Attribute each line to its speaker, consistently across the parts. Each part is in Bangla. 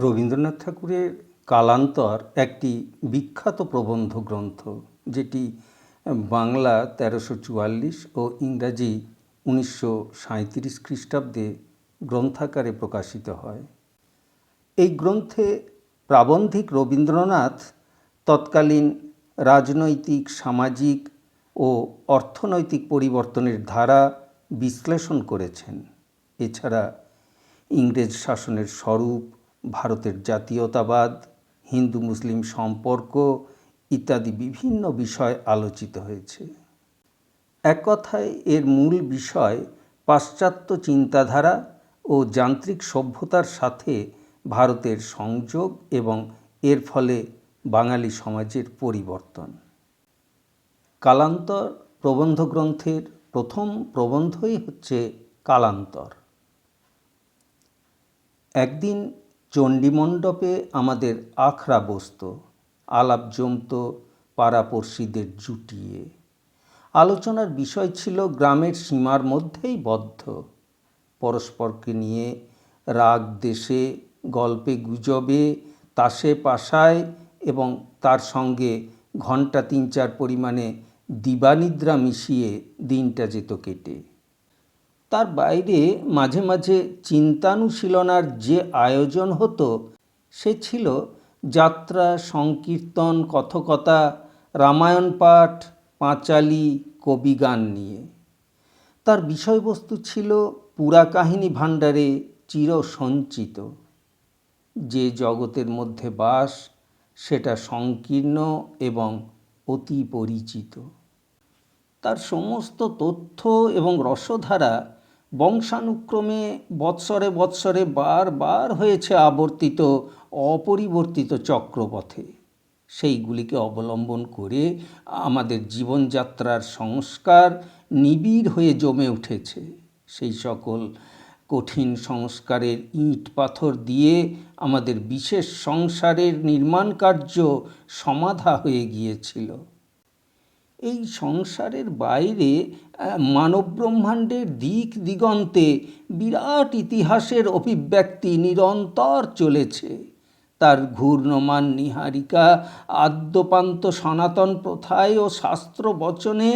Speaker 1: রবীন্দ্রনাথ ঠাকুরের কালান্তর একটি বিখ্যাত প্রবন্ধ গ্রন্থ, যেটি বাংলা ১৩৪৪ ও ইংরাজি ১৯৩৭ খ্রিস্টাব্দে গ্রন্থাকারে প্রকাশিত হয়। এই গ্রন্থে প্রাবন্ধিক রবীন্দ্রনাথ তৎকালীন রাজনৈতিক, সামাজিক ও অর্থনৈতিক পরিবর্তনের ধারা বিশ্লেষণ করেছেন। এছাড়া ইংরেজ শাসনের স্বরূপ, ভারতের জাতীয়তাবাদ, হিন্দু মুসলিম সম্পর্ক ইত্যাদি বিভিন্ন বিষয় আলোচিত হয়েছে। এক কথায় এর মূল বিষয় পাশ্চাত্য চিন্তাধারা ও যান্ত্রিক সভ্যতার সাথে ভারতের সংযোগ এবং এর ফলে বাঙালি সমাজের পরিবর্তন। কালান্তর প্রবন্ধ গ্রন্থের প্রথম প্রবন্ধই হচ্ছে কালান্তর। একদিন চণ্ডীমণ্ডপে আমাদের আখড়া বসত, আলাপ জমত পাড়াপড়শিদের জুটিয়ে। আলোচনার বিষয় ছিল গ্রামের সীমার মধ্যেই বদ্ধ, পরস্পরকে নিয়ে রাগ দেশে, গল্পে গুজবে, তাসে পাশায় এবং তার সঙ্গে ঘণ্টা ৩-৪ পরিমাণে দিবানিদ্রা মিশিয়ে দিনটা যেত কেটে। তার বাইরে মাঝে মাঝে চিন্তানুশীলনার যে আয়োজন হতো সে ছিল যাত্রা, সংকীর্তন, কথকতা, রামায়ণ পাঠ, পাঁচালী, কবিগান নিয়ে। তার বিষয়বস্তু ছিল পুরা কাহিনী ভাণ্ডারে চিরসঞ্চিত। যে জগতের মধ্যে বাস সেটা সংকীর্ণ এবং অতি পরিচিত। তার সমস্ত তথ্য এবং রসধারা বংশানুক্রমে বৎসরে বৎসরে বারবার হয়েছে আবর্তিত অপরিবর্তিত চক্রপথে। সেইগুলিকে অবলম্বন করে আমাদের জীবনযাত্রার সংস্কার নিবিড় হয়ে জমে উঠেছে। সেই সকল কঠিন সংস্কারের ইট পাথর দিয়ে আমাদের বিশেষ সংসারের নির্মাণ কার্য সমাধা হয়ে গিয়েছিল। এই সংসারের বাইরে মানব ব্রহ্মাণ্ডের দিক দিগন্তে বিরাট ইতিহাসের অভিব্যক্তি নিরন্তর চলেছে। তার ঘূর্ণমান নীহারিকা আদ্যোপান্ত সনাতন প্রথায় ও শাস্ত্র বচনে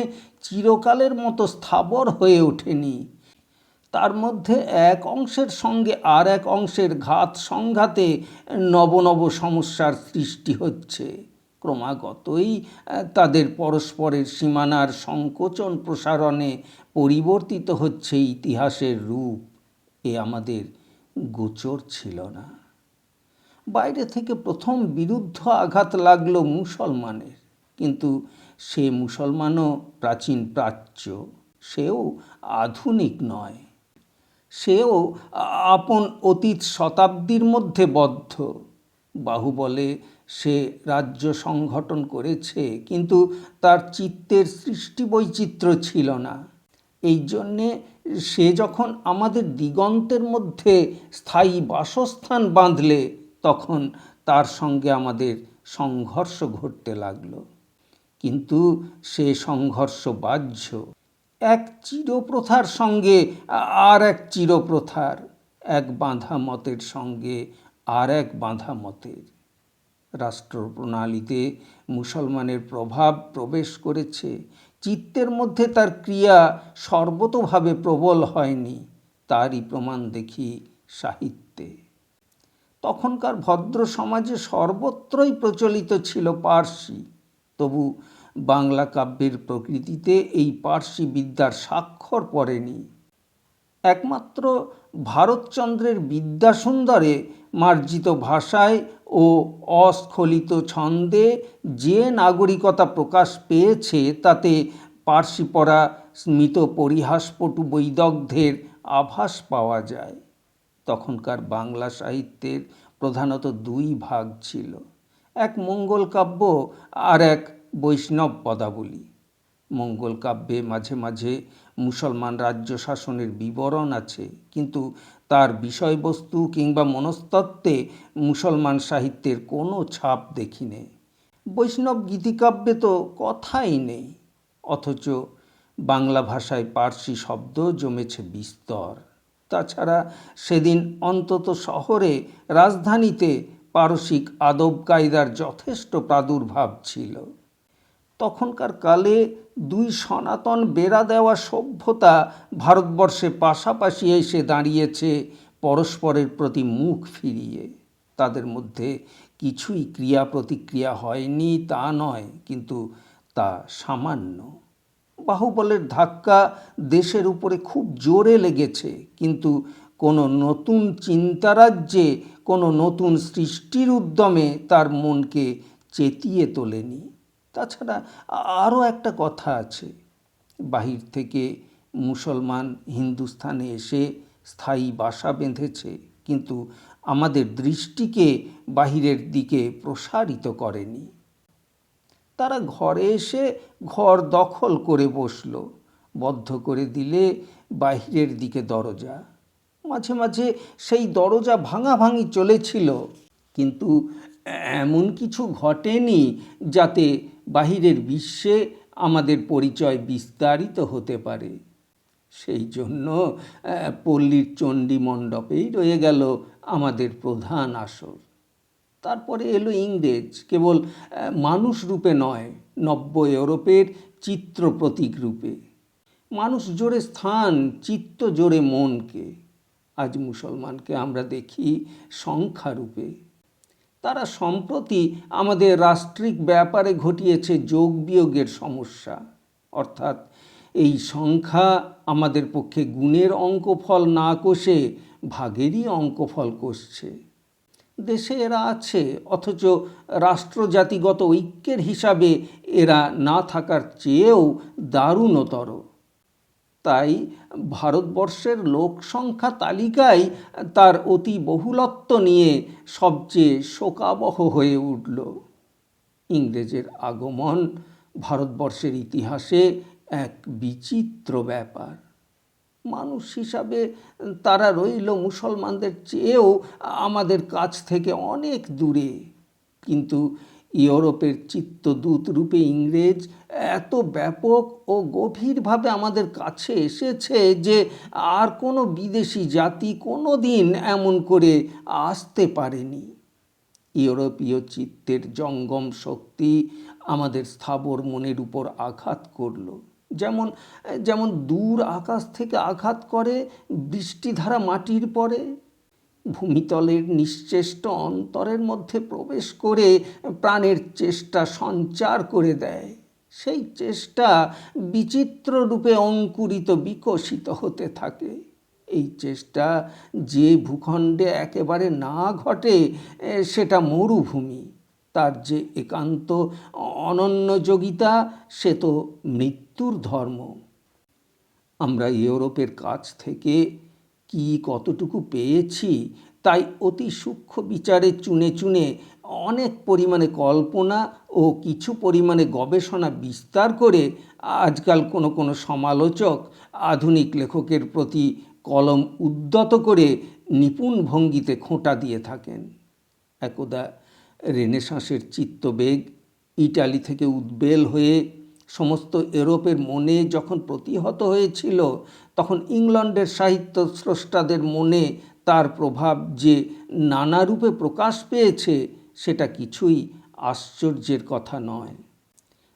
Speaker 1: চিরকালের মতো স্থাবর হয়ে ওঠেনি। তার মধ্যে এক অংশের সঙ্গে আর এক অংশের ঘাত সংঘাতে নব নব সমস্যার সৃষ্টি হচ্ছে। ক্রমাগতই তাদের পরস্পরের সীমানার সংকোচন প্রসারণে পরিবর্তিত হচ্ছে ইতিহাসের রূপ। এ আমাদের গোচর ছিল না। বাইরে থেকে প্রথম বিরুদ্ধ আঘাত লাগলো মুসলমানের, কিন্তু সে মুসলমানও প্রাচীন প্রাচ্য, সেও আধুনিক নয়। সেও আপন অতীত শতাব্দীর মধ্যে বদ্ধ। বাহুবলে সে রাজ্য সংগঠন করেছে, কিন্তু তার চিত্তের সৃষ্টি বৈচিত্র্য ছিল না। এই জন্যে সে যখন আমাদের দিগন্তের মধ্যে স্থায়ী বাসস্থান বাঁধলে তখন তার সঙ্গে আমাদের সংঘর্ষ ঘটতে লাগলো। কিন্তু সে সংঘর্ষ বাহ্য, এক চিরপ্রথার সঙ্গে আর এক চিরপ্রথার, এক বাঁধা মতের সঙ্গে আর এক বাঁধা মতের। রাষ্ট্রপ্রণালীতে মুসলমানের প্রভাব প্রবেশ করেছে, চিত্তের মধ্যে তার ক্রিয়া সর্বতোভাবে প্রবল হয়নি। তারই প্রমাণ দেখি সাহিত্যে। তখনকার ভদ্র সমাজে সর্বত্রই প্রচলিত ছিল পার্সি, তবু বাংলা কাব্যের প্রকৃতিতে এই পার্সি বিদ্যার স্বাক্ষর পড়েনি। একমাত্র ভারতচন্দ্রের বিদ্যাসুন্দরে মার্জিত ভাষায় ও অস্খলিত ছন্দে যে নাগরিকতা প্রকাশ পেয়েছে তাতে পার্সি পড়া স্মিত পরিহাসপটু বৈদগ্ধ্যের আভাস পাওয়া যায়। তখনকার বাংলা সাহিত্যের প্রধানত দুই ভাগ ছিল, এক মঙ্গল কাব্য আর এক বৈষ্ণব পদাবলী। মঙ্গল কাব্যে মাঝে মাঝে মুসলমান রাজ্য শাসনের বিবরণ আছে, কিন্তু তার বিষয়বস্তু কিংবা মনস্তত্ত্বে মুসলমান সাহিত্যের কোনো ছাপ দেখি নে। বৈষ্ণব গীতিকাব্যে তো কথাই নেই, অথচ বাংলা ভাষায় পার্সি শব্দ জমেছে বিস্তর। তাছাড়া সেদিন অন্তত শহরে, রাজধানীতে পারসিক আদব কায়দার যথেষ্ট প্রাদুর্ভাব ছিল। তখনকার কালে দুই সনাতন বেড়া দেওয়া সভ্যতা ভারতবর্ষে পাশাপাশি এসে দাঁড়িয়েছে পরস্পরের প্রতি মুখ ফিরিয়ে। তাদের মধ্যে কিছুই ক্রিয়া প্রতিক্রিয়া হয়নি তা নয়, কিন্তু তা সামান্য। বাহুবলের ধাক্কা দেশের উপরে খুব জোরে লেগেছে, কিন্তু কোনো নতুন চিন্তারাজ্যে, কোনো নতুন সৃষ্টির উদ্যমে তার মনকে চেতিয়ে তোলেনি। তাছাড়া আরও একটা কথা আছে, বাহির থেকে মুসলমান হিন্দুস্থানে এসে স্থায়ী বাসা বেঁধেছে, কিন্তু আমাদের দৃষ্টিকে বাহিরের দিকে প্রসারিত করেনি। তারা ঘরে এসে ঘর দখল করে বসল, বদ্ধ করে দিলে বাহিরের দিকে দরজা। মাঝে মাঝে সেই দরজা ভাঙাভাঙি চলেছিল, কিন্তু এমন কিছু ঘটেনি যাতে বাহিরের বিশ্বে আমাদের পরিচয় বিস্তারিত হতে পারে। সেই জন্য পল্লীর চণ্ডী মণ্ডপেই রয়ে গেল আমাদের প্রধান আসর। তারপরে এলো ইংরেজ, কেবল মানুষ রূপে নয়, নব্য ইউরোপের চিত্র প্রতীক রূপে। মানুষ জোড়ে স্থান, চিত্ত জোড়ে মনকে। আজ মুসলমানকে আমরা দেখি সংখ্যারূপে। তারা সম্প্রতি আমাদের রাষ্ট্রিক ব্যাপারে ঘটিয়েছে যোগ বিয়োগের সমস্যা, অর্থাৎ এই সংখ্যা আমাদের পক্ষে গুণের অঙ্কফল না কষে ভাগেরই অঙ্কফল কষছে। দেশে এরা আছে, অথচ রাষ্ট্রজাতিগত ঐক্যের হিসাবে এরা না থাকার চেয়েও দারুণতর। তাই ভারতবর্ষের লোকসংখ্যা তালিকায় তার অতি বহুলত্ব নিয়ে সবচেয়ে শোকাবহ হয়ে উঠল। ইংরেজের আগমন ভারতবর্ষের ইতিহাসে এক বিচিত্র ব্যাপার। মানুষ হিসাবে তারা রইল মুসলমানদের চেয়েও আমাদের কাছ থেকে অনেক দূরে, কিন্তু ইউরোপের চিত্তদূত রূপে ইংরেজ এত ব্যাপক ও গভীরভাবে আমাদের কাছে এসেছে যে আর কোনো বিদেশি জাতি কোনো দিন এমন করে আসতে পারেনি। ইউরোপীয় চিত্তের জঙ্গম শক্তি আমাদের স্থাবর মনের উপর আঘাত করল, যেমন যেমন দূর আকাশ থেকে আঘাত করে বৃষ্টিধারা মাটির পরে, ভূমিতলের নিশ্চেষ্ট অন্তরের মধ্যে প্রবেশ করে প্রাণের চেষ্টা সঞ্চার করে দেয়। সেই চেষ্টা বিচিত্র রূপে অঙ্কুরিত বিকশিত হতে থাকে। এই চেষ্টা যে ভূখণ্ডে একেবারে না ঘটে সেটা মরুভূমি, তার যে একান্ত অনন্যযোগিতা সে তো মৃত্যুর ধর্ম। আমরা ইউরোপের কাছ থেকে কি কতটুকু পেয়েছি তাই অতি সূক্ষ্ম বিচারে চুনে চুনে অনেক পরিমাণে কল্পনা ও কিছু পরিমাণে গবেষণা বিস্তার করে আজকাল কোনো কোনো সমালোচক আধুনিক লেখকের প্রতি কলম উদ্যত করে নিপুণ ভঙ্গিতে খোঁটা দিয়ে থাকেন। একদা রেনেসাঁসের চিত্তবেগ ইটালি থেকে উদ্বেল হয়ে সমস্ত ইউরোপের মনে যখন প্রতিহত হয়েছিল, তখন ইংল্যান্ডের সাহিত্য স্রষ্টাদের মনে তার প্রভাব যে নানা রূপে প্রকাশ পেয়েছে সেটা কিছুই আশ্চর্যের কথা নয়।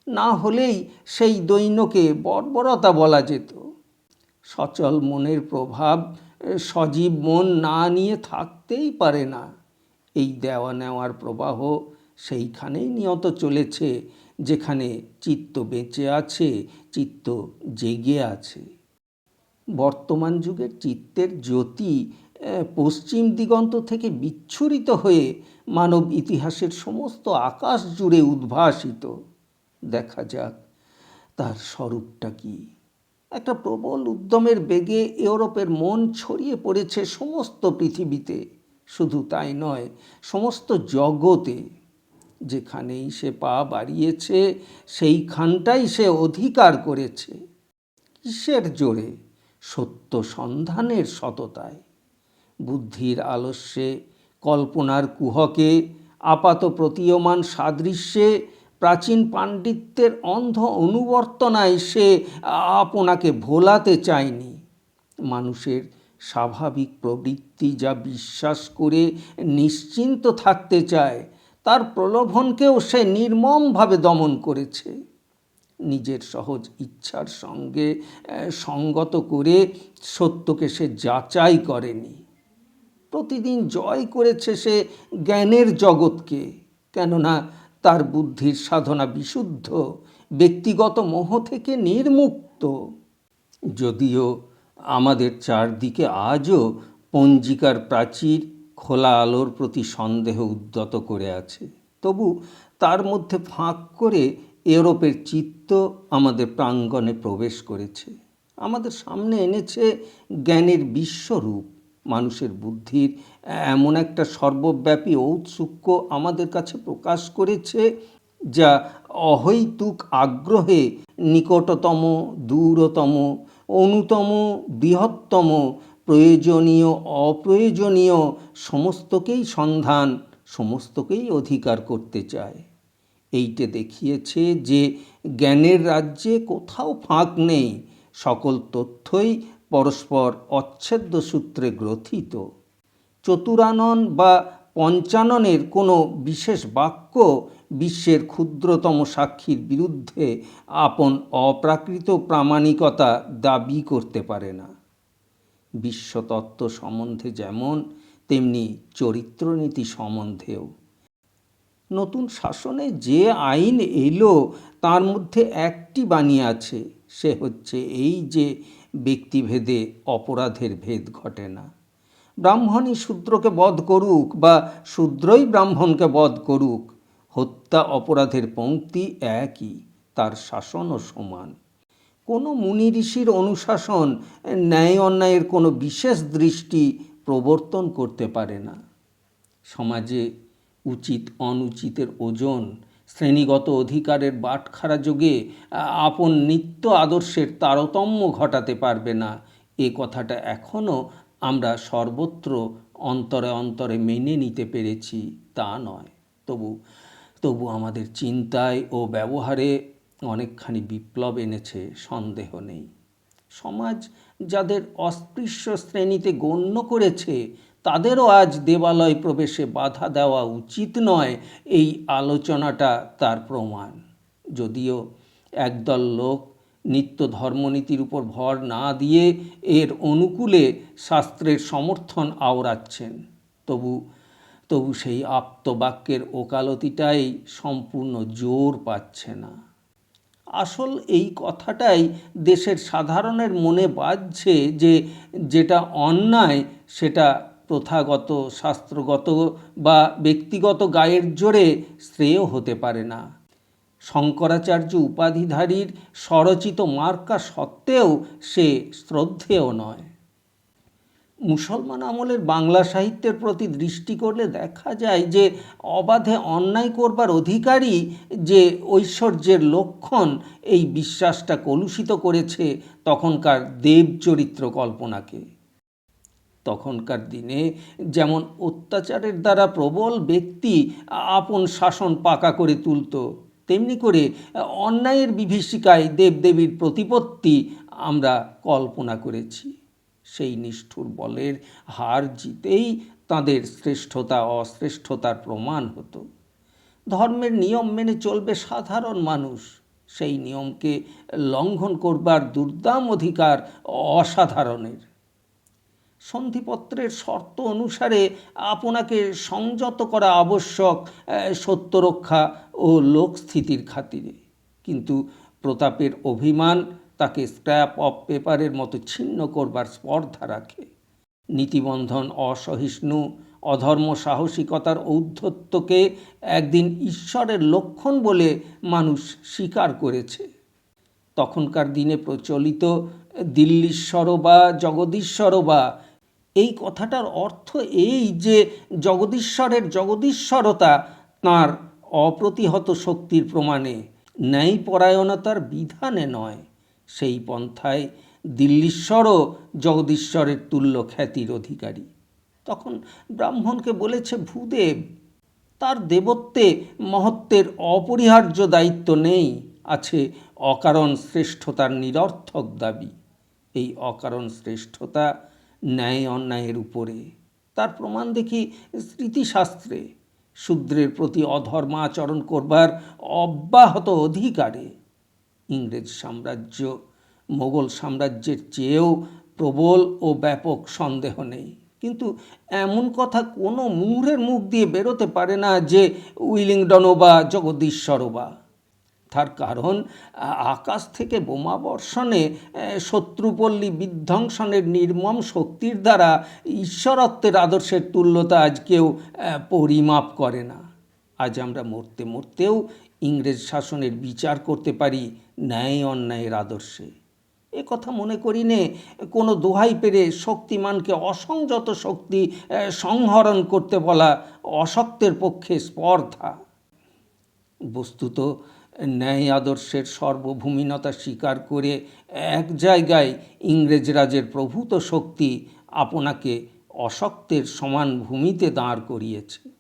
Speaker 1: না হলেই সেই দৈন্যকে বর্বরতা বলা যেত। সচল মনের প্রভাব সজীব মন না নিয়ে থাকতেই পারে না। এই দেওয়া নেওয়ার প্রবাহ সেইখানেই নিয়ত চলেছে যেখানে চিত্ত বেঁচে আছে, চিত্ত জেগে আছে। বর্তমান যুগের চিত্তের জ্যোতি পশ্চিম দিগন্ত থেকে বিচ্ছুরিত হয়ে মানব ইতিহাসের সমস্ত আকাশ জুড়ে উদ্ভাসিত। দেখা যাক তার স্বরূপটা কি। একটা প্রবল উদ্যমের বেগে ইউরোপের মন ছড়িয়ে পড়েছে সমস্ত পৃথিবীতে, শুধু তাই নয়, সমস্ত জগতে। যেখানেই সে পা বাড়িয়েছে সেইখানটাই সে অধিকার করেছে। কিসের জোরে? সত্য সন্ধানের সততায়। বুদ্ধির আলস্যে, কল্পনার কুহকে, আপাত প্রতীয়মান সাদৃশ্যে, প্রাচীন পাণ্ডিত্যের অন্ধ অনুবর্তনায় সে আপনাকে ভোলাতে চায়নি। মানুষের স্বাভাবিক প্রবৃত্তি যা বিশ্বাস করে নিশ্চিন্ত থাকতে চায়, তার প্রলোভনকেও সে নির্মমভাবে দমন করেছে। নিজের সহজ ইচ্ছার সঙ্গে সঙ্গত করে সত্যকে সে যাচাই করেনি। প্রতিদিন জয় করেছে সে জ্ঞানের জগৎকে, কেননা তার বুদ্ধির সাধনা বিশুদ্ধ, ব্যক্তিগত মোহ থেকে নির্মুক্ত। যদিও আমাদের চারদিকে আজও পঞ্জিকার প্রাচীর খোলা আলোর প্রতি সন্দেহ উদ্যত করে আছে, তবু তার মধ্যে ফাঁক করে ইউরোপের চিত্ত আমাদের প্রাঙ্গণে প্রবেশ করেছে, আমাদের সামনে এনেছে জ্ঞানের বিশ্বরূপ। মানুষের বুদ্ধির এমন একটা সর্বব্যাপী ঔৎসুক্য আমাদের কাছে প্রকাশ করেছে, যা অহৈতুক আগ্রহে নিকটতম, দূরতম, অনুতম, বৃহত্তম, প্রয়োজনীয়, অপ্রয়োজনীয় সমস্তকেই সন্ধান, সমস্তকেই অধিকার করতে চায়। এইটে দেখিয়েছে যে জ্ঞানের রাজ্যে কোথাও ফাঁক নেই, সকল তথ্যই পরস্পর অচ্ছেদ্য সূত্রে গ্রথিত। চতুরানন বা পঞ্চাননের কোনো বিশেষ বাক্য বিশ্বের ক্ষুদ্রতম সাক্ষীর বিরুদ্ধে আপন অপ্রাকৃত প্রামাণিকতা দাবি করতে পারে না। বিশ্বতত্ত্ব সম্বন্ধে যেমন, তেমনি চরিত্রনীতি সম্বন্ধেও। নতুন শাসনে যে আইন এলো তার মধ্যে একটি বাণী আছে, সে হচ্ছে এই যে ব্যক্তিভেদে অপরাধের ভেদ ঘটে না। ব্রাহ্মণই শূদ্রকে বধ করুক বা শূদ্রই ব্রাহ্মণকে বধ করুক, হত্যা অপরাধের পংক্তি একই, তার শাসনও সমান। কোনো মুনি ঋষির অনুশাসন ন্যায় অন্যায়ের কোনো বিশেষ দৃষ্টি প্রবর্তন করতে পারে না। সমাজে উচিত অনুচিতের ওজন, শ্রেণীগত অধিকারের বাটখারা যোগে আপন নিত্য আদর্শের তারতম্য ঘটাতে পারবে না, এ কথাটা এখনও আমরা সর্বত্র অন্তরে অন্তরে মেনে নিতে পেরেছি তা নয়। তবু আমাদের চিন্তায় ও ব্যবহারে অনেকখানি বিপ্লব এনেছে, সন্দেহ নেই। সমাজ যাদের অস্পৃশ্য শ্রেণীতে গণ্য করেছে, তাদেরও আজ দেবালয় প্রবেশে বাধা দেওয়া উচিত নয়, এই আলোচনাটা তার প্রমাণ। যদিও একদল লোক নিত্য ধর্মনীতির উপর ভর না দিয়ে এর অনুকূলে শাস্ত্রের সমর্থন আওড়াচ্ছেন, তবু সেই আপ্তবাক্যের ওকালতিটাই সম্পূর্ণ জোর পাচ্ছে না। আসল এই কথাটাই দেশের সাধারণের মনে বাজছে যে যেটা অন্যায় সেটা প্রথাগত, শাস্ত্রগত বা ব্যক্তিগত গায়ের জোরে শ্রেয় হতে পারে না। শঙ্করাচার্য উপাধিধারীর স্বরচিত মার্কা সত্ত্বেও সে শ্রদ্ধেয় নয়। মুসলমান আমলের বাংলা সাহিত্যের প্রতি দৃষ্টি করলে দেখা যায় যে অবাধে অন্যায় করবার অধিকারই যে ঐশ্বর্যের লক্ষণ, এই বিশ্বাসটা কলুষিত করেছে তখনকার দেবচরিত্র কল্পনাকে। তখনকার দিনে যেমন অত্যাচারের দ্বারা প্রবল ব্যক্তি আপন শাসন পাকা করে তুলত, তেমনি করে অন্যায়ের বিভীষিকায় দেবদেবীর প্রতিপত্তি আমরা কল্পনা করেছি। সেই নিষ্ঠুর বলের হার জিতেই তাদের শ্রেষ্ঠতা অশ্রেষ্ঠতার প্রমাণ হতো। ধর্মের নিয়ম মেনে চলবে সাধারণ মানুষ, সেই নিয়মকে লঙ্ঘন করবার দুর্দাম অধিকার অসাধারণের। সন্ধিপত্রের শর্ত অনুসারে আপনাকে সংযত করা আবশ্যক সত্যরক্ষা ও লোকস্থিতির খাতিরে, কিন্তু প্রতাপের অভিমান তাকে স্ক্র্যাপ অফ পেপারের মতো ছিন্ন করবার স্পর্ধা রাখে। নীতিবন্ধন অসহিষ্ণু অধর্ম সাহসিকতার ঔদ্ধত্যকে একদিন ঈশ্বরের লক্ষণ বলে মানুষ স্বীকার করেছে। তখনকার দিনে প্রচলিত দিল্লীশ্বর বা জগদীশ্বর বা, এই কথাটার অর্থ এই যে জগদীশ্বরের জগদীশ্বরতা তাঁর অপ্রতিহত শক্তির প্রমাণে, ন্যায়পরায়ণতার বিধানে নয়। সেই পন্থায় দিল্লীশ্বরও জগদীশ্বরের তুল্য খ্যাতির অধিকারী। তখন ব্রাহ্মণকে বলেছে ভূদেব, তার দেবত্বে মহত্বের অপরিহার্য দায়িত্ব নেই, আছে অকারণ শ্রেষ্ঠতার নিরর্থক দাবি। এই অকারণ শ্রেষ্ঠতা ন্যায় অন্যায়ের উপরে। তার প্রমাণ দেখি স্মৃতিশাস্ত্রে, শূদ্রের প্রতি অধর্মাচরণ করবার অব্যাহত অধিকারে। ইংরেজ সাম্রাজ্য মোগল সাম্রাজ্যের চেয়েও প্রবল ও ব্যাপক, সন্দেহ নেই। কিন্তু এমন কথা কোনো মূঢ়ের মুখ দিয়ে বেরোতে পারে না যে উইলিংডনও বা জগদীশ্বরও বা। তার কারণ আকাশ থেকে বোমা বর্ষণে, শত্রুপল্লী বিধ্বংসনের নির্মম শক্তির দ্বারা ঈশ্বরত্বের আদর্শের তুল্যতা আজ কেউ পরিমাপ করে না। আজ আমরা মরতে মরতেও ইংরেজ শাসনের বিচার করতে পারি ন্যায় অন্যায়ের আদর্শে। এ কথা মনে করি নে কোনো দোহাই পেরে শক্তিমানকে অসংযত শক্তি সংহরণ করতে বলা অশক্তের পক্ষে স্পর্ধা। বস্তুত ন্যায় আদর্শের সার্বভৌমতা স্বীকার করে এক জায়গায় ইংরেজ রাজের প্রভূত শক্তি আপনাকে অশক্তের সমান ভূমিতে দাঁড় করিয়েছে।